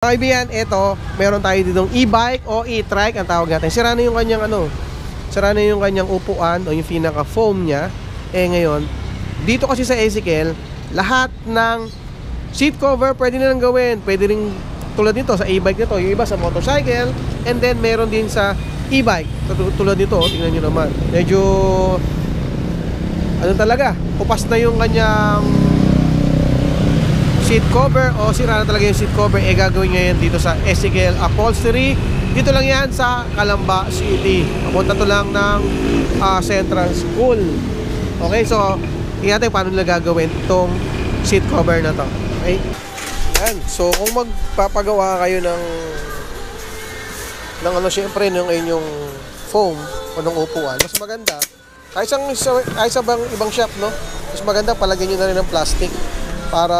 Mga kaibigan, ito, meron tayo ditong e-bike o e-trike ang tawag natin. Sira na yung kanyang sira na yung kanyang upuan o yung pinaka foam niya. Ngayon, dito kasi sa Ezekiel, lahat ng seat cover pwede nilang gawin. Pwede rin tulad nito sa e-bike nito, yung iba sa motorcycle, and then meron din sa e-bike. Tulad nito, tingnan niyo naman. Medyo talaga, upas na yung kanyang seat cover o sira na talaga yung seat cover. Gagawin ngayon dito sa Ezekiel Upholstery. Dito lang yan sa Calamba City. Papunta to lang ng Central School. Okay, so tingnan natin paano nila gagawin itong seat cover na to. Okay, yan. So kung magpapagawa kayo ng syempre ng inyong foam o ng upuan, mas maganda kahit sa ibang shop, no, mas maganda palagyan nyo na rin ng plastic para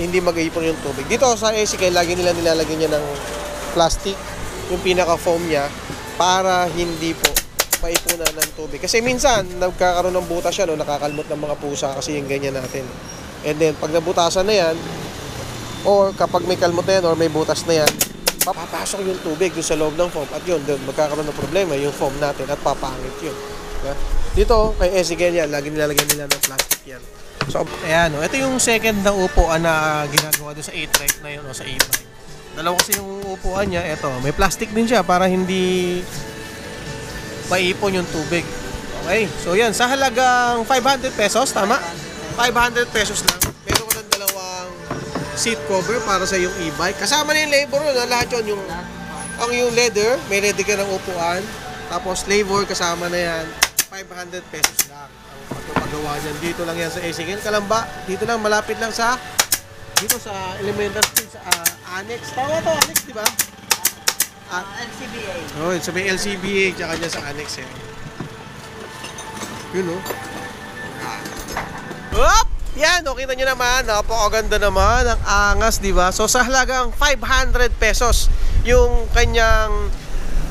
hindi mag-ipon yung tubig. Dito sa Ezekiel, lagi nila nilalagyan niya ng plastic, yung pinaka-foam niya, para hindi po maipunan ng tubig. Kasi minsan, nagkakaroon ng butas siya, no, nakakalmot ng mga pusa kasi yung ganyan natin. And then, pag nabutasan na yan, or kapag may kalmot na yan, or may butas na yan, papasok yung tubig dun sa loob ng foam. At yun, dun magkakaroon ng problema yung foam natin at papangit yun. Dito, kay Ezekiel yan, lagi nilalagyan nila ng plastic yan. So, ayan, ito yung second na upuan na ginagawa doon sa e-trike na yun, sa e-bike. Dalawa kasi yung upuan niya, ito, may plastic din siya para hindi maipon yung tubig. Okay, so yan, sa halagang 500 pesos, tama? 500 pesos lang. Meron ko ng dalawang seat cover para sa yung e-bike. Kasama na yung labor na lahat yun, yung leather, may leather ka ng upuan, tapos labor kasama na yan, 500 pesos lang ang pagpapagawa dyan. Dito lang yan sa Ezekiel, Calamba. Dito lang, malapit lang sa Elemental Street, sa Annex. Tama to, Annex, di ba? LCBA. Oh, sabi LCBA, tsaka dyan sa Annex yan. Yun, Up! Yan, kita nyo naman, napakaganda naman, ang angas, di ba? So, sa halagang 500 pesos, yung kanyang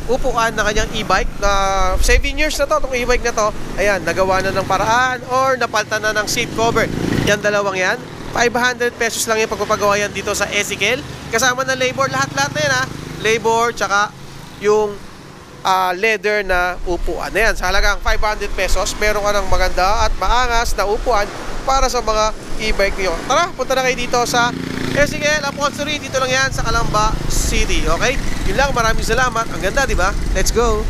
upuan na kanyang e-bike na 7 years na to, itong e-bike na to, ayan, nagawa na ng paraan or napalta na ng seat cover. Yan, dalawang yan, 500 pesos lang yung pagpapagawa yan dito sa Ezekiel. Kasama ng labor, lahat-lahat na yan, labor, tsaka yung leather na upuan. Ayan, sa halagang 500 pesos, meron ka ng maganda at maangas na upuan para sa mga e-bike niyo. Tara, punta na kayo dito sa Ezekiel Upholstery. Dito lang yan sa Calamba City. Okay? Yun lang, maraming salamat. Ang ganda, di ba? Let's go!